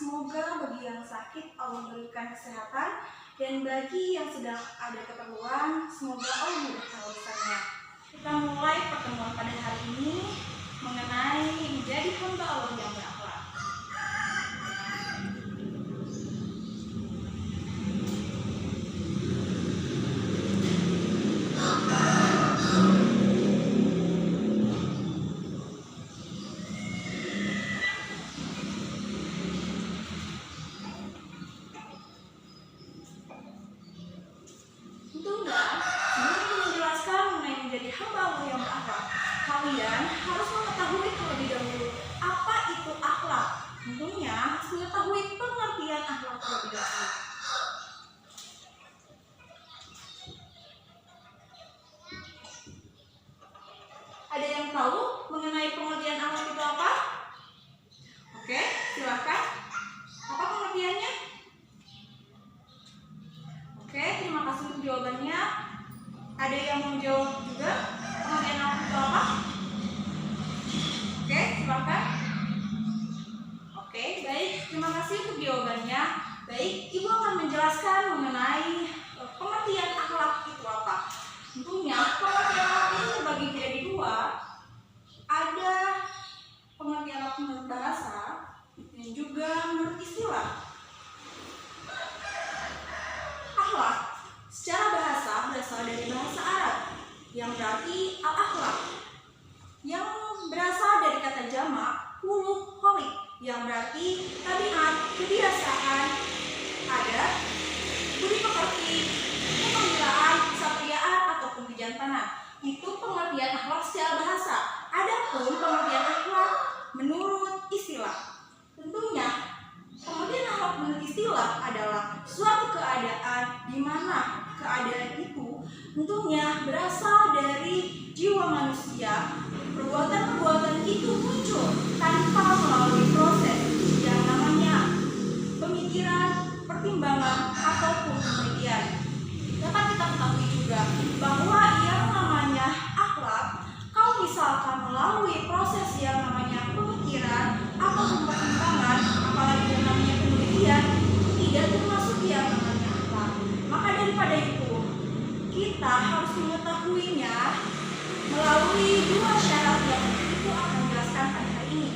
Semoga bagi yang sakit Allah berikan kesehatan, dan bagi yang sedang ada keperluan semoga Allah mudahkan urusannya. Kita mulai pertemuan pada hari ini mengenai menjadi hamba Allah yang berakhlak. Kalian harus mengetahui terlebih dahulu apa itu akhlak. Tentunya harus mengetahui pengertian akhlak terlebih dahulu. Ada yang tahu mengenai pengertian akhlak itu apa? Oke, silakan. Apa pengertiannya? Oke, terima kasih untuk jawabannya. Ada yang mau jawab juga? Pengertian akhlak itu apa? Oke, silakan. Oke, baik. Terima kasih untuk jawabannya. Baik, Ibu akan menjelaskan mengenai pengertian akhlak itu apa. Tentunya pengertian akhlak ini terbagi menjadi dua. Ada pengertian akhlak menurut bahasa dan juga menurut istilah. Akhlak secara bahasa berasal dari bahasa Arab yang berarti al-akhlak, yang berasal dari kata jamak khuluq kholiq yang berarti tabiat, kebiasaan, adat, budi pekerti, kepemilaan, kesatriaan ataupun kejantanan. Itu pengertian akhlak secara bahasa. Adapun pengertian akhlak menurut istilah. Tentunya pengertian akhlak menurut istilah adalah suatu keadaan di mana keadaan itu tentunya berasal dari jiwa manusia. Perbuatan-perbuatan itu muncul tanpa melalui proses yang namanya pemikiran, pertimbangan, ataupun penelitian. Dapat kita ketahui juga bahwa yang namanya akhlak, kalau misalkan melalui proses yang namanya pemikiran ataupun pertimbangan, apalagi yang namanya penelitian, tidak termasuk yang namanya akhlak. Maka daripada itu, kita harus mengetahuinya melalui dua syarat yang itu akan menjelaskan pada hari ini.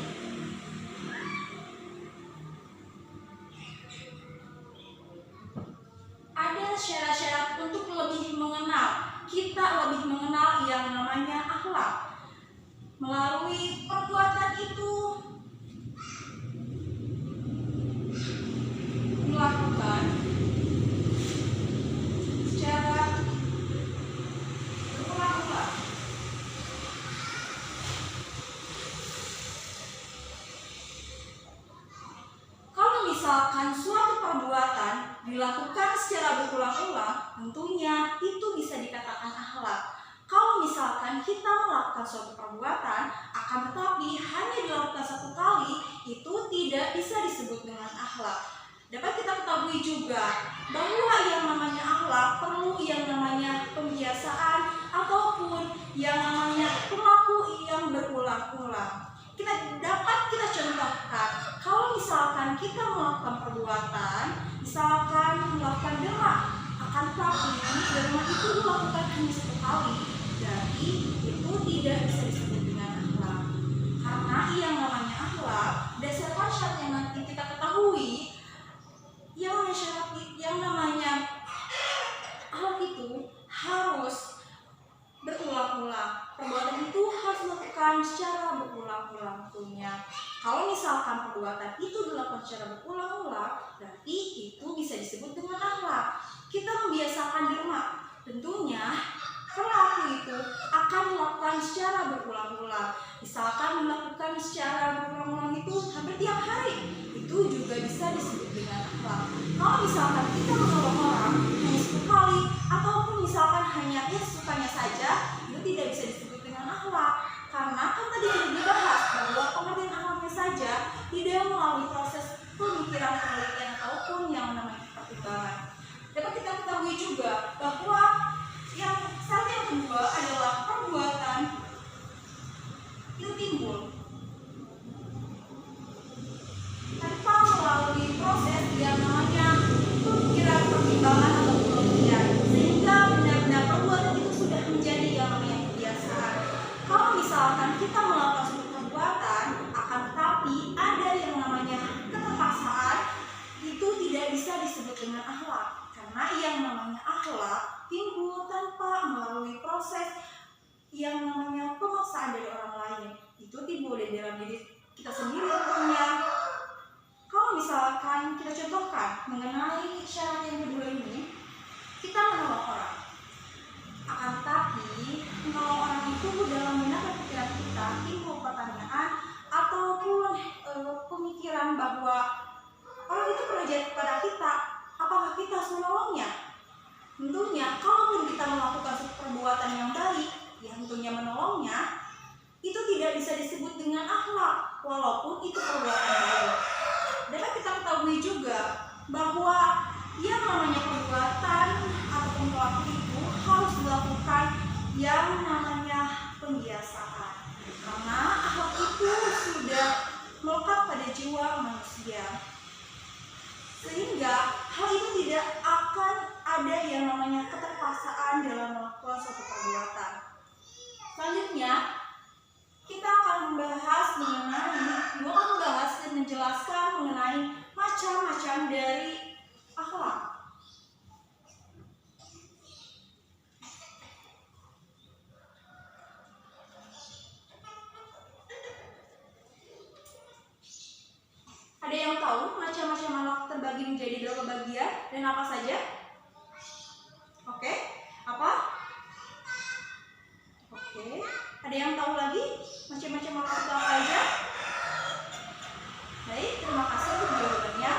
Ada syarat-syarat untuk lebih mengenal, kita lebih mengenal yang namanya akhlak. Melalui perbuatan itu dilakukan secara berulang-ulang. Kalau misalkan suatu perbuatan dilakukan secara berulang-ulang, tentunya itu bisa dikatakan akhlak. Kalau misalkan kita melakukan suatu perbuatan, akan tetapi hanya dilakukan satu kali, itu tidak bisa disebut dengan akhlak. Dapat kita ketahui juga bahwa yang namanya akhlak perlu yang namanya pembiasaan ataupun yang namanya perilaku yang berulang-ulang. Dapat kita contohkan, kalau misalkan kita melakukan perbuatan, misalkan melakukan derma, akan tetapi derma itu dilakukan hanya satu kali, jadi itu tidak bisa disebut dengan akhlak. Karena yang namanya akhlak, berdasarkan syarat yang nanti kita ketahui, yang namanya akhlak itu harus berulang-ulang. Perbuatan itu harus dilakukan secara berulang-ulang tentunya. Kalau misalkan perbuatan itu dilakukan secara berulang-ulang, berarti itu bisa disebut dengan akhlak. Kita membiasakan derma, tentunya perilaku itu akan dilakukan secara berulang-ulang. Misalkan melakukan secara berulang-ulang itu hampir tiap hari, itu juga bisa disebut dengan akhlak. Kalau misalkan kita menolong orang hanya satu kali, ataupun misalkan hanya sukanya saja, itu tidak bisa disebut dengan akhlak. Karena kan tadi sudah dibahas bahwa pengertian akhlaknya saja tidak melalui proses pemikiran, penelitian ataupun yang yang namanya akhlak timbul tanpa melalui proses yang namanya pemaksaan dari orang lain. Itu timbul dari dalam diri kita sendiri tentunya. Kalau misalkan kita contohkan mengenai syarat yang kedua ini, kita menolong orang. Akan tetapi menolong orang itu dalam benak pikiran kita timbul pertanyaan ataupun pemikiran bahwa orang itu pernah jahat kepada kita, apakah kita harus menolongnya? Tentunya kalaupun kita melakukan perbuatan yang baik, yang tentunya menolongnya, itu tidak bisa disebut dengan akhlak walaupun itu perbuatan baik. Dapat kita ketahui juga bahwa yang namanya perbuatan ataupun pelaku itu harus melakukan yang namanya pembiasaan, karena akhlak itu sudah melekat pada jiwa manusia, sehingga hal itu tidak akan ada yang namanya keterpaksaan dalam melakukan suatu perbuatan. Selanjutnya kita akan membahas dan menjelaskan mengenai macam-macam dari akhlak. Ada yang tahu macam-macam akhlak terbagi menjadi berapa bagian dan apa saja? Oke, apa? Oke, ada yang tahu lagi macam-macam akhlak itu apa aja? Baik, terima kasih untuk jawabannya.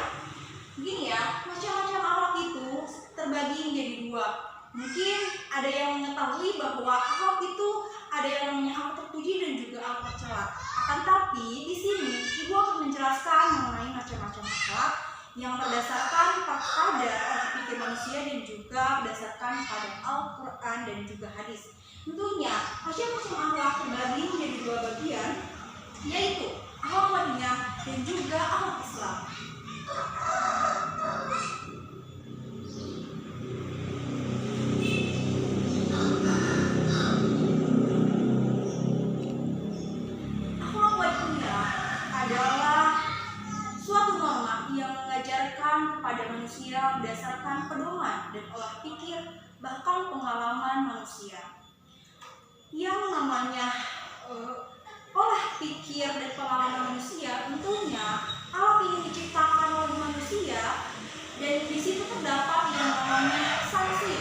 Begini ya, macam-macam akhlak itu terbagi menjadi dua. Mungkin ada yang mengetahui bahwa akhlak itu ada yang namanya akhlak terpuji dan juga akhlak tercela. Akan tapi di sini Ibu akan menjelaskan mengenai macam-macam akhlak yang berdasarkan pada olah pikir manusia dan juga berdasarkan pada Al-Quran dan juga hadis. Tentunya macam-macam akhlak terbagi menjadi dua bagian, yaitu akhlak Madinah dan juga akhlak Islam. Akhlak Madinah adalah suatu norma yang mengajarkan kepada manusia berdasarkan pedoman dan olah pikir bahkan pengalaman manusia. Yang namanya olah pikir dan pengalaman manusia, tentunya alam ini diciptakan oleh manusia dan di situ terdapat yang namanya sanksi.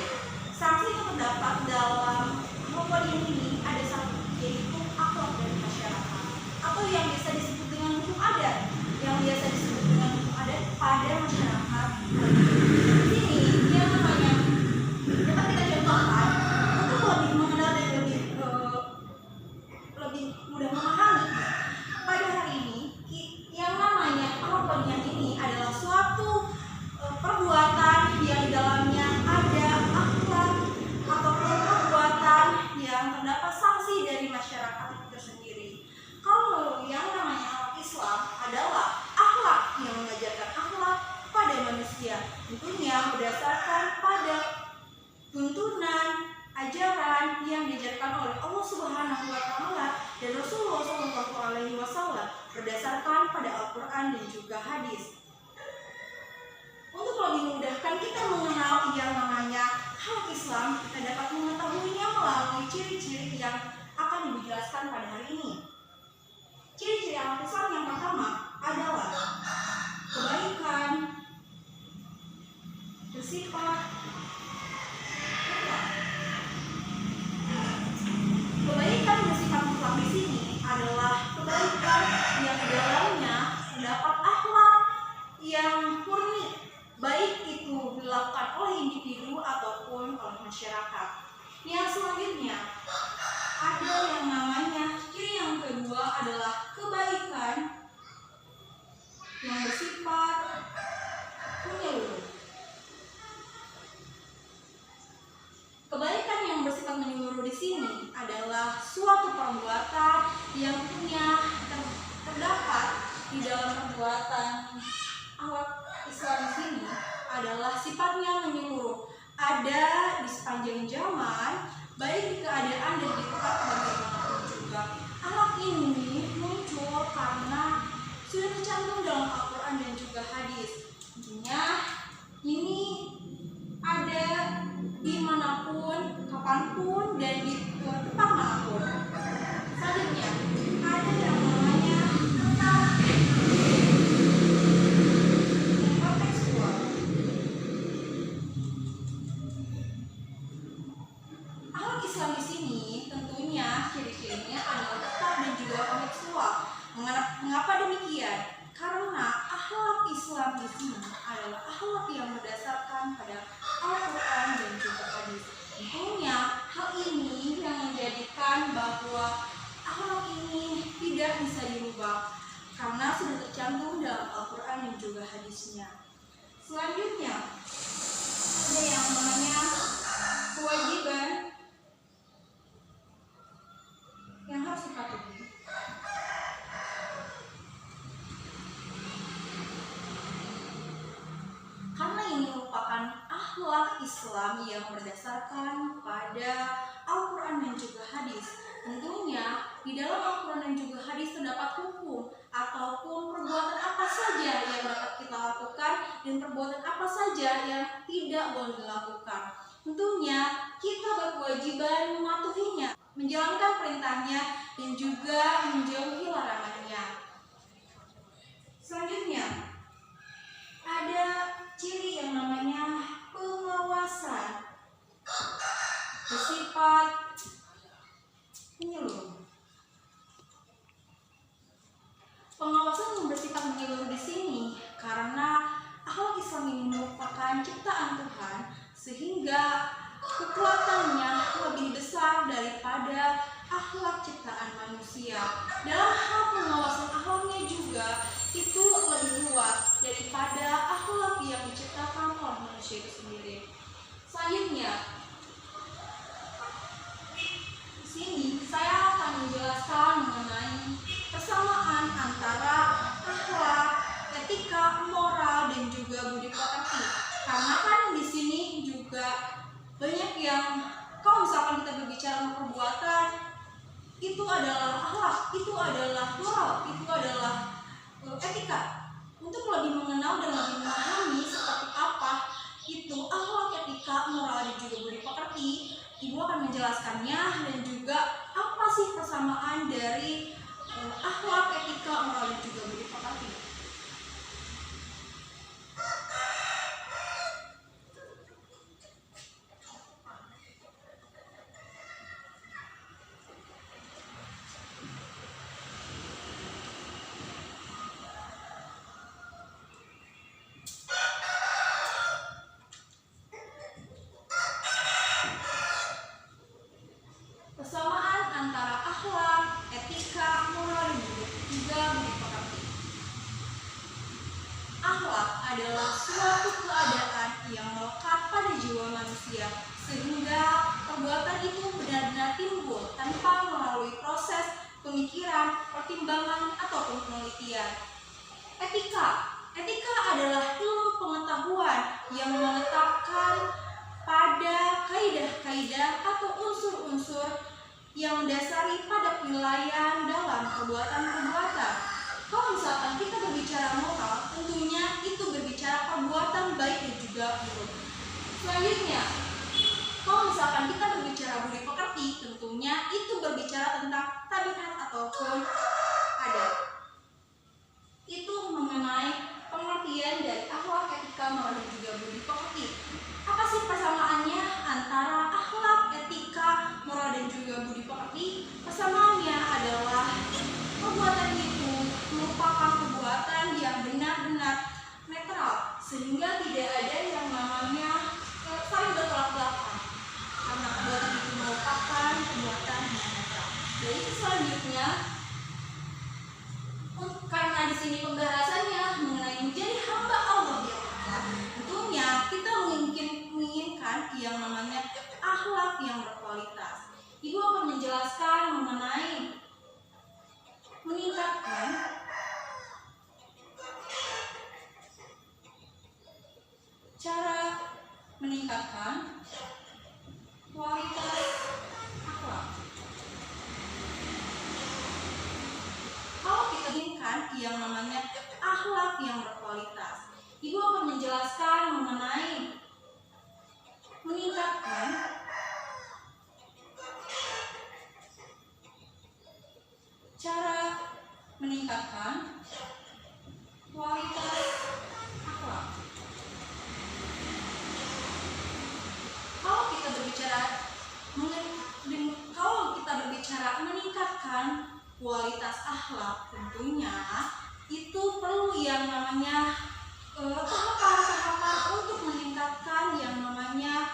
Sanksi itu terdapat dalam kelompok ini ada satu, yaitu akhlak dari masyarakat atau yang biasa disebut dengan hukum adat, yang biasa disebut dengan hukum adat pada masyarakat. Ini yang namanya dapat kita contohkan untuk lebih mengenal dan lebih mudah memahami. Pada hari ini yang namanya akhlak ini adalah suatu perbuatan yang di dalamnya ada akhlak ataupun perbuatan yang terdapat sanksi dari masyarakat itu sendiri. Kalau yang namanya akhlak Islam adalah akhlak yang mengajarkan akhlak pada manusia, tentunya berdasarkan pada tuntunan ajaran yang diajarkan oleh Allah Subhanahu wa Ta'ala dan Rasulullah Shallallahu Alaihi Wasallam berdasarkan pada Al-Quran dan juga hadis. Untuk lebih memudahkan kita mengenal yang namanya akhlak Islam, kita dapat mengetahuinya melalui ciri-ciri yang akan Ibu jelaskan pada hari ini. Ciri-ciri akhlak Islam yang pertama adalah kebaikan, bersifat mutlak. Kebaikan bersifat mutlak di sini adalah kebaikan yang di dalamnya terdapat akhlak yang murni, baik itu dilakukan oleh individu ataupun oleh masyarakat. Yang selanjutnya ada yang namanya ciri yang kedua adalah kebaikan yang bersifat menyeluruh. Kebaikan yang bersifat menyeluruh di sini adalah suatu perbuatan yang terdapat di dalam perbuatan akhlak Islam di sini adalah sifatnya menyeluruh, ada di sepanjang zaman, baik di keadaan dan di tempat bagaimanapun juga. Akhlak ini muncul karena sudah tercantum dalam Al-Quran dan juga hadis. Intinya ini ada kapanpun dan di tempat manapun. Selanjutnya ada yang namanya tentang kontekstual. Akhlak Islam di sini tentunya ciri-cirinya adalah tetap dan juga kontekstual. Mengapa demikian? Karena akhlak Islam di sini adalah akhlak yang berdasarkan pada Al-Quran dan juga hadis. Tentunya hal ini yang menjadikan bahwa akhlak ini tidak bisa dirubah karena sudah tercantum dalam Al-Quran dan juga hadisnya. Selanjutnya ada yang namanya kewajiban yang harus dipatuhi. Karena ini merupakan akhlak Islam yang berdasarkan pada Al-Quran dan juga hadis. Tentunya di dalam Al-Quran dan juga hadis terdapat hukum ataupun perbuatan apa saja yang dapat kita lakukan dan perbuatan apa saja yang tidak boleh dilakukan. Tentunya kita berkewajiban mematuhinya, menjalankan perintahnya dan juga menjauhi larangannya. Selanjutnya ada ciri yang namanya pengawasan bersifat menyeluruh. Pengawasan yang bersifat menyeluruh di sini karena akhlak Islam ini merupakan ciptaan Tuhan sehingga kekuatannya lebih besar daripada akhlak ciptaan manusia. Dalam hal pengawasan akhlaknya juga itu lebih luas daripada akhlak yang diciptakan oleh manusia itu sendiri. Selanjutnya, di sini saya akan menjelaskan mengenai persamaan antara akhlak, etika, moral dan juga budi pekerti. Karena kan di sini juga banyak yang kalau misalkan kita berbicara perbuatan itu adalah akhlak, itu adalah moral, itu adalah etika. Untuk lebih mengenal dan lebih memahami seperti apa itu akhlak, etika, moral dan juga budi pekerti, Ibu akan menjelaskannya dan juga apa sih persamaan dari akhlak, etika, moral dan juga budi pekerti. Persamaan antara akhlak, etika, moral dan juga budi pekerti. Akhlak adalah suatu keadaan yang melekat pada jiwa manusia sehingga perbuatan itu benar-benar timbul tanpa melalui proses pemikiran, pertimbangan ataupun penelitian. Etika adalah ilmu pengetahuan yang menetapkan pada kaidah-kaidah atau unsur-unsur yang mendasari pada penilaian dalam perbuatan-perbuatan. Kalau misalkan kita berbicara moral, tentunya itu berbicara perbuatan baik dan juga buruk. Selanjutnya, kalau misalkan kita berbicara budi pekerti, tentunya itu berbicara tentang tabiat ataupun adat. Itu mengenai pengertian dari akhlak, etika, moral dan juga budi pekerti. Apa sih persamaannya antara akhlak, etika, moral dan juga budi pekerti? Persamaannya adalah perbuatan itu merupakan perbuatan yang benar-benar netral sehingga tidak ada yang namanya saling bertolak belakang karena perbuatan itu merupakan perbuatan yang netral. Jadi selanjutnya, karena di sini pembahasannya mengenai menjadi hamba Allah yang benar, tentunya kita menginginkan yang namanya akhlak yang berkualitas. Ibu akan menjelaskan mengenai meningkatkan cara meningkatkan kualitas akhlak. Kalau kita inginkan yang namanya akhlak yang berkualitas, Ibu akan menjelaskan mengenai meningkatkan tentunya itu perlu yang namanya tahapan-tahapan untuk meningkatkan yang namanya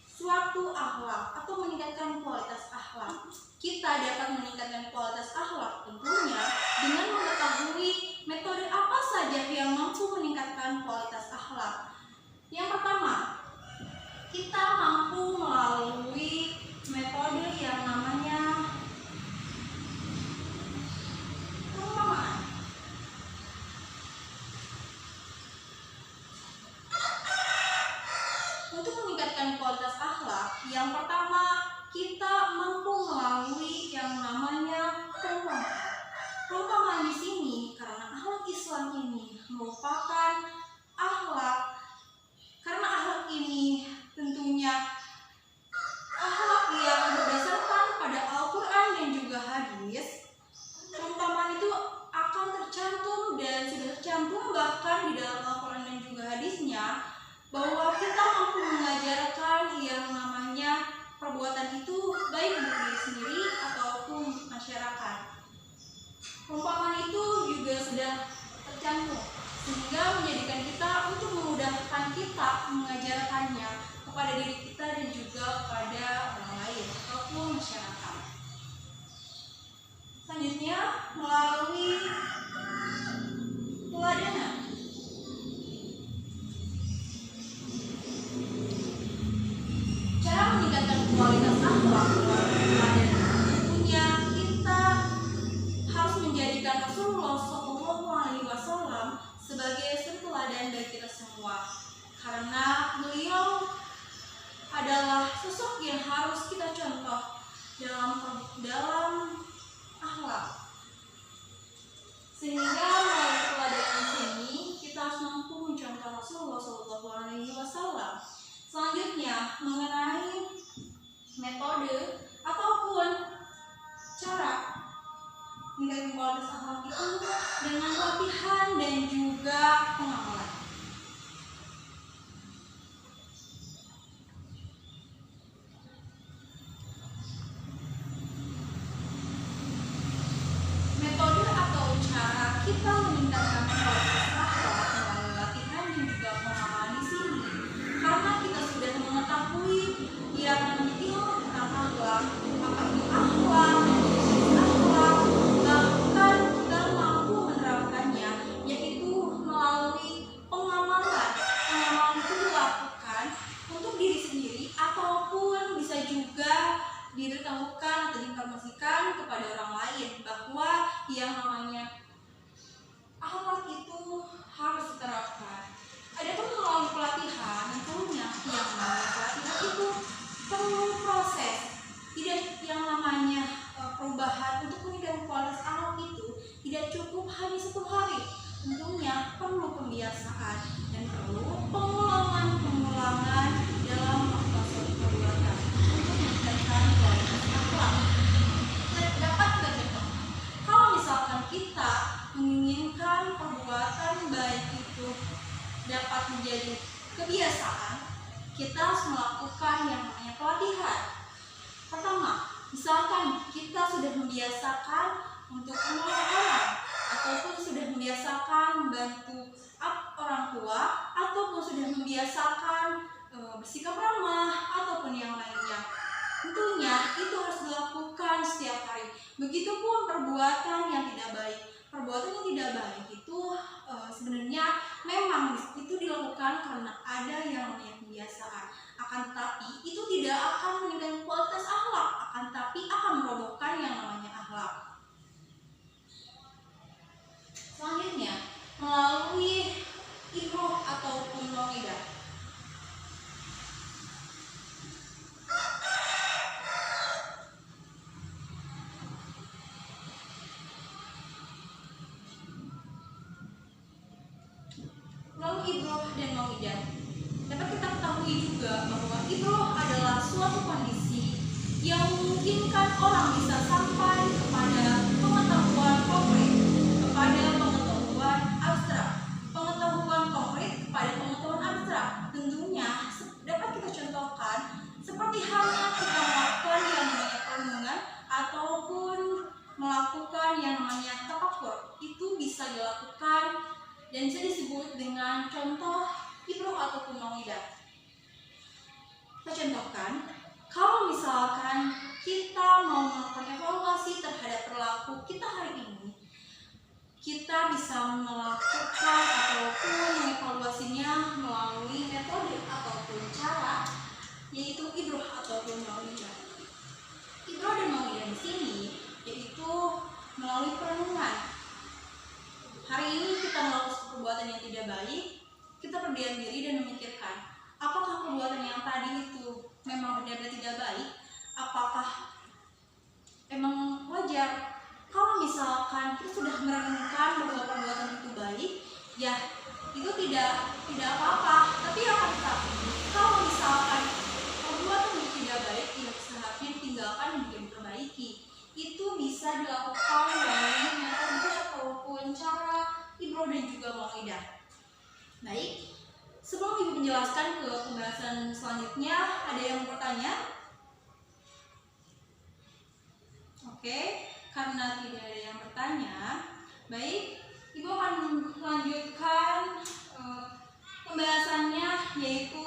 suatu akhlak atau meningkatkan kualitas akhlak. Kita dapat meningkatkan kualitas akhlak tentunya dengan mengetahui metode apa saja yang mampu meningkatkan kualitas akhlak. Yang pertama, kita mampu melalui metode yang namanya perumpamaan. Untuk meningkatkan kualitas akhlak, yang pertama kita mampu melalui yang namanya perumpamaan. Perumpamaan di sini karena akhlak Islam ini merupakan akhlak, karena akhlak ini tentunya akhlak yang berdasarkan pada Al-Quran dan juga hadis. Perumpamaan itu akan tercantum dan sudah tercantum bahkan di dalam Al-Quran dan juga hadisnya, bahwa kita mampu mengajarkan yang namanya perbuatan itu baik untuk diri sendiri ataupun untuk masyarakat. Perumpamaan itu juga sudah tercantum sehingga menjadikan kita untuk memudahkan kita mengajarkannya kepada diri kita dan juga kepada orang lain ataupun masyarakat. Selanjutnya melalui teladanan. Cara meningkatkan kualitas akhlak melalui teladanan tentunya kita harus menjadikan Rasulullah SAW sebagai teladan bagi kita semua, karena beliau adalah sosok yang harus kita contoh dalam akhlak. Sehingga melalui teladan ini kita harus mampu mencontoh Rasulullah SAW. Selanjutnya mengenai metode ataupun cara meningkatkan kualitas akhlak itu dengan latihan dan juga pengamalan. Metode atau cara kita meningkatkan kualitas akhlak melalui latihan dan juga pengamalan di sini, karena kita sudah mengetahui yang namanya ilmu tentang akhlak, apa itu akhlak, akhlak, bahkan kita mampu menerapkannya, yaitu melalui pengamalan. Pengamalan itu dilakukan untuk diri sendiri ataupun bisa juga diberitahukan atau diinformasikan kepada orang lain bahwa yang namanya akhlak itu harus diterapkan. Adapun melalui pelatihan, tentunya yang namanya pelatihan itu perlu proses. Tidak yang namanya perubahan untuk meningkatkan kualitas akhlak itu tidak cukup hanya 1 hari. Tentunya perlu pembiasaan dan perlu pengulangan dalam suatu perbuatan untuk meningkatkan kualitas akhlak. Dapat kita contoh, kalau misalkan kita menginginkan perbuatan baik itu dapat menjadi kebiasaan, kita harus melakukan yang namanya pelatihan. Pertama, misalkan kita sudah membiasakan untuk menolong orang, ataupun sudah membiasakan membantu orang tua, ataupun sudah membiasakan bersikap ramah, ataupun yang lainnya. Tentunya itu harus dilakukan setiap hari. Begitupun perbuatan yang tidak baik. Perbuatan yang tidak baik itu sebenarnya memang itu dilakukan karena ada yang namanya kebiasaan. Akan tetapi itu tidak akan meningkatkan kualitas akhlak, akan tetapi akan merobohkan yang namanya akhlak. Selanjutnya melalui ibroh ataupun mau'idah. Melalui ibroh dan mau'idah dapat kita ketahui juga bahwa ibroh adalah suatu kondisi yang memungkinkan orang bisa sampai kepada pengetahuan konkret, kepada pengetahuan abstrak, pengetahuan konkret kepada pengetahuan abstrak. Tentunya dapat kita contohkan seperti halnya kita melakukan yang namanya perenungan ataupun melakukan yang namanya tafakkur. contoh ibroh ataupun mau'idah. Kita contohkan, kalau misalkan kita mau melakukan evaluasi terhadap perilaku kita hari ini, kita bisa melakukan ataupun mengevaluasinya melalui metode ataupun cara, yaitu ibroh ataupun mau'idah. Ibroh dan mau'idah di sini yaitu melalui perenungan. Hari ini kita melakukan perbuatan yang tidak baik, kita berdiam diri dan memikirkan, apakah perbuatan yang tadi itu memang benar-benar tidak baik? Apakah emang wajar? Kalau misalkan kita sudah merenungkan bahwa perbuatan itu baik, ya itu tidak apa-apa. Tapi akan tetapi, kalau misalkan perbuatan itu tidak baik, ya seharusnya ditinggalkan dan juga diperbaiki. Itu bisa dilakukan melalui metode ataupun cara ibroh dan juga mau'idah. Baik. Sebelum Ibu menjelaskan ke pembahasan selanjutnya, ada yang bertanya? Oke, karena tidak ada yang bertanya, baik, Ibu akan melanjutkan pembahasannya, yaitu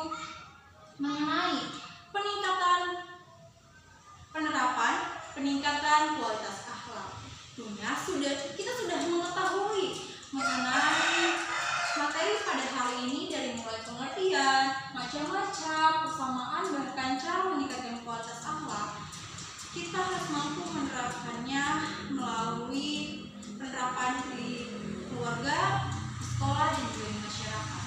mengenai peningkatan kualitas akhlak. Tentunya kita sudah mengetahui mengenai materi pada hari ini, dari mulai pengertian, macam-macam, persamaan, bahkan cara meningkatkan kualitas akhlak. Kita harus mampu menerapkannya melalui penerapan di keluarga, di sekolah, dan juga di masyarakat.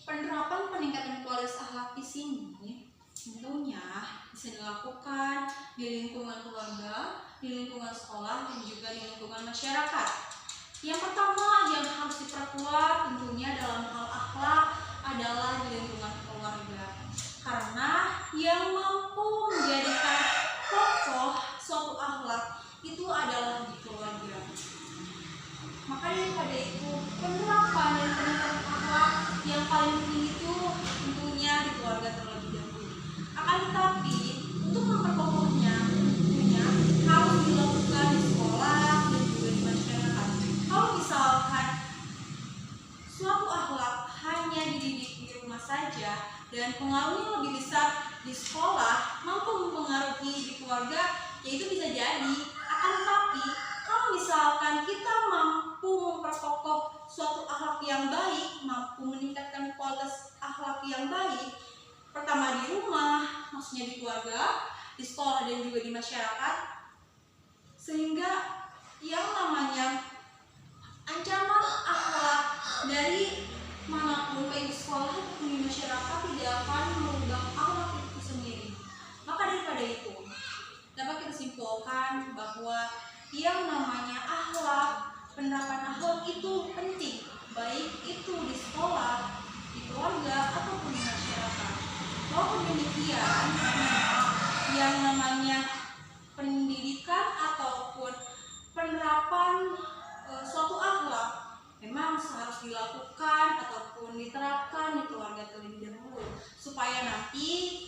Penerapan peningkatan kualitas akhlak di sini tentunya bisa dilakukan di lingkungan keluarga, di lingkungan sekolah, dan juga di lingkungan masyarakat. Yang pertama yang harus diperkuat tentunya dalam hal akhlak adalah di lingkungan keluarga, karena yang mampu menjadikan pokok suatu akhlak itu adalah di keluarga. Maka daripada itu, penerapan dan peningkatan akhlak yang paling penting itu tentunya di keluarga terlebih dahulu. Akan tetapi, untuk memperkokohnya tentunya harus dilakukan di sekolah dan juga di masyarakat. Kalau misalkan suatu akhlak hanya dididik di rumah saja dan pengaruhnya lebih besar di sekolah, mampu mempengaruhi di keluarga, ya itu bisa jadi. Akan tetapi, kalau misalkan kita mampu memperkokoh suatu akhlak yang baik, mampu meningkatkan kualitas akhlak yang baik, pertama di rumah, maksudnya di keluarga, di sekolah, dan juga di masyarakat, sehingga yang namanya ancaman akhlak dari manapun, baik di sekolah ataupun di masyarakat, tidak akan merubah akhlak itu sendiri. Maka daripada itu, dapat kita simpulkan bahwa yang namanya akhlak, penerapan akhlak itu penting, baik itu di sekolah, di keluarga, ataupun di masyarakat. Walaupun demikian, yang namanya pendidikan ataupun penerapan suatu akhlak memang harus dilakukan ataupun diterapkan di keluarga terlebih dahulu, supaya nanti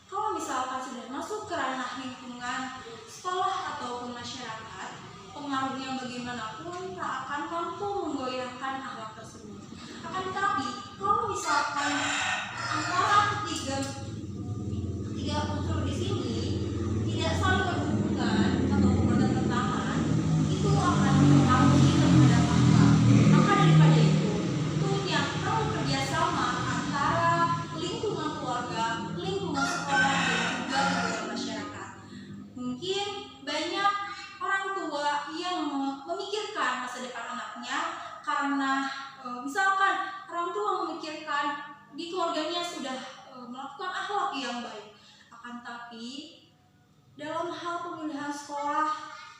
kalau misalkan sudah masuk ke ranah lingkungan sekolah ataupun masyarakat, pengaruhnya bagaimanapun tak akan mampu menggoyahkan akhlak tersebut. Akan tetapi, kalau misalkan antara ketiga unsur di sini tidak saling berhubungan atau bertentangan, itu akan mempengaruhi terhadap akhlak. Maka daripada itu, tentunya perlu kerjasama antara lingkungan keluarga, lingkungan sekolah, dan juga lingkungan masyarakat. Mungkin banyak orang tua yang memikirkan masa depan anaknya, karena misalkan orang tua memikirkan di keluarganya sudah melakukan akhlak yang baik. Akan tapi dalam hal pemilihan sekolah,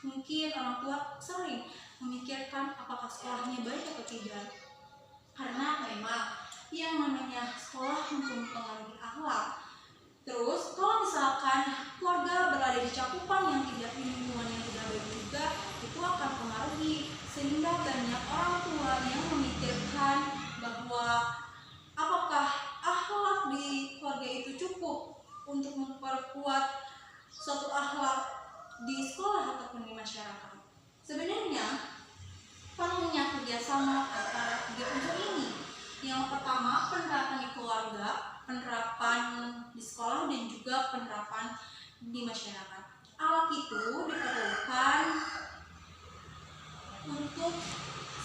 Mungkin orang tua sering memikirkan apakah sekolahnya baik atau tidak, karena memang yang namanya sekolah untuk mempengaruhi akhlak. Terus kalau misalkan keluarga berada di cakupan yang tidak, lingkungan yang tidak baik juga, itu akan mempengaruhi, sehingga banyak orang tua yang memikirkan bahwa apakah akhlak di keluarga itu cukup untuk memperkuat suatu akhlak di sekolah ataupun di masyarakat. Sebenarnya perlunya kerjasama antara tiga unsur ini. Yang pertama, penerapan di keluarga, penerapan di sekolah, dan juga penerapan di masyarakat. Alat itu diperlukan untuk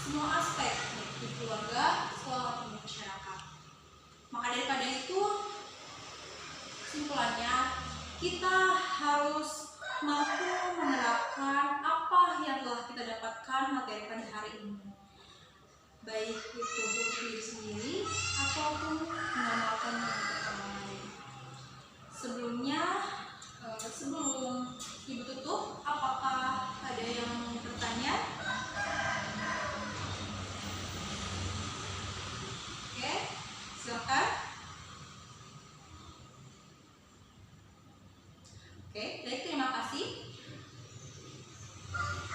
semua aspek, di keluarga, sekolah, dan masyarakat. Maka daripada itu, simpulannya, kita harus mampu menerapkan apa yang telah kita dapatkan materi pada hari ini, baik itu untuk diri sendiri ataupun mengamalkan untuk orang lain. Sebelumnya, sebelum Ibu tutup, apakah ada yang mau bertanya? Oke, silakan. Oke, baik, terima kasih.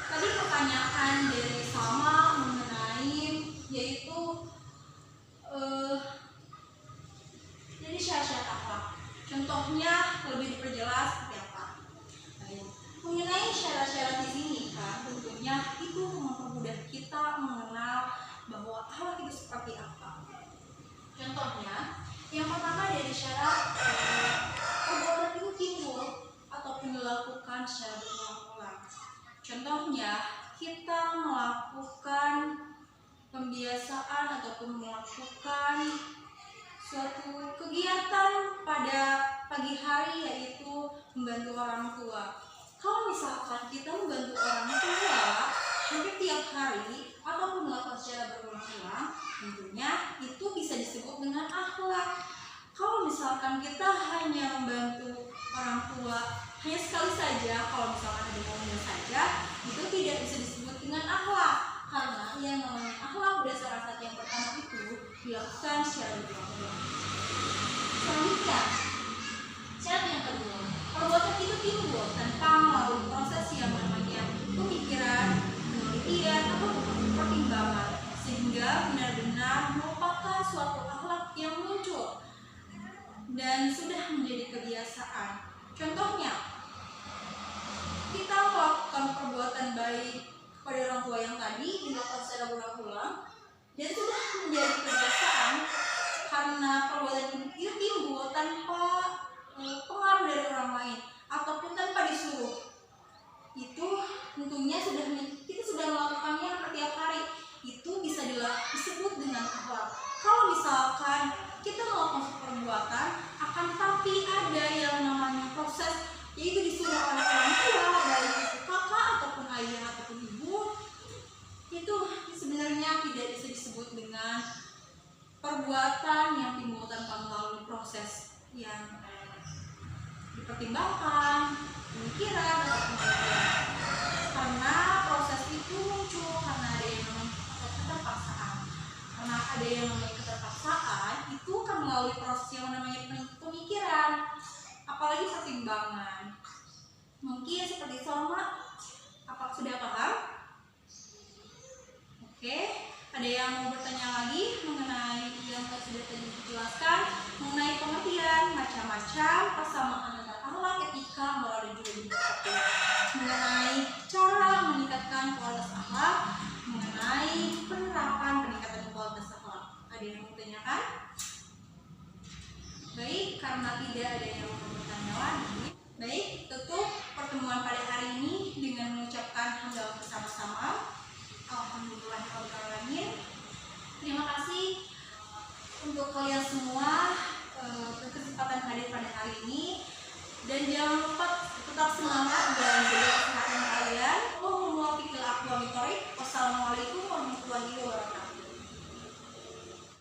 Tadi pertanyaan dari Salma mengenai yaitu jadi syarat-syarat akhlak. Contohnya lebih diperjelas seperti apa? Baik. Mengenai syarat-syarat di sini kan, tentunya itu mempermudah kita mengenal bahwa akhlak itu seperti apa. Contohnya, yang pertama dari syarat perbuatan itu timbul ataupun dilakukan secara berulang-ulang. Contohnya, kita melakukan pembiasaan ataupun melakukan suatu kegiatan pada pagi hari, yaitu membantu orang tua. Kalau misalkan kita membantu orang tua hampir tiap hari ataupun melakukan secara berulang-ulang, tentunya itu bisa disebut dengan akhlak. Kalau misalkan kita hanya membantu orang tua hanya sekali saja, kalau misalkan ada momennya saja, itu tidak bisa disebut dengan akhlak, karena yang namanya akhlak berdasarkan syarat yang pertama itu dilakukan secara berulang-ulang. Selanjutnya, syarat yang kedua, perbuatan itu timbul tanpa melalui proses yang namanya pemikiran, penelitian, atau pertimbangan, sehingga benar-benar merupakan suatu akhlak yang muncul dan sudah menjadi kebiasaan. Contohnya, kita melakukan perbuatan baik kepada orang tua yang tadi dilakukan secara berulang-ulang dan sudah menjadi kebiasaan, karena perbuatan itu timbul tanpa pengaruh dari orang lain ataupun tanpa disuruh. Itu tentunya kita sudah melakukannya setiap hari, itu bisa disebut dengan akhlak. Kalau misalkan kita melakukan perbuatan, akan tapi ada yang namanya proses, yaitu disuruh oleh orang tua, baik itu kakak ataupun ayah ataupun ibu, itu sebenarnya tidak bisa disebut dengan perbuatan yang timbul tanpa melalui proses yang dipertimbangkan, pemikiran, ataupun kajian. Karena proses itu muncul karena ada yang namanya keterpaksaan. Karena ada yang namanya keterpaksaan, itu kan melalui proses yang namanya pemikiran, apalagi pertimbangan. Mungkin seperti Salma, apa sudah paham? Oke, ada yang mau bertanya lagi mengenai yang sudah tadi dijelaskan mengenai pengertian macam-macam persamaan antara akhlak, etika, moral, dan juga budi, mengenai cara meningkatkan kualitas akhlak, mengenai penerapan peningkatan kualitas akhlak. Ada yang mau bertanyakan? Baik, karena tidak ada yang mau bertanya lagi, baik, tutup pertemuan pada hari ini dengan mengucapkan hamdalah bersama-sama. Alhamdulillahirrahmanirrahim. Terima kasih untuk kalian semua berkesempatan hadir pada hari ini, dan jangan lupa tetap semangat dan jaga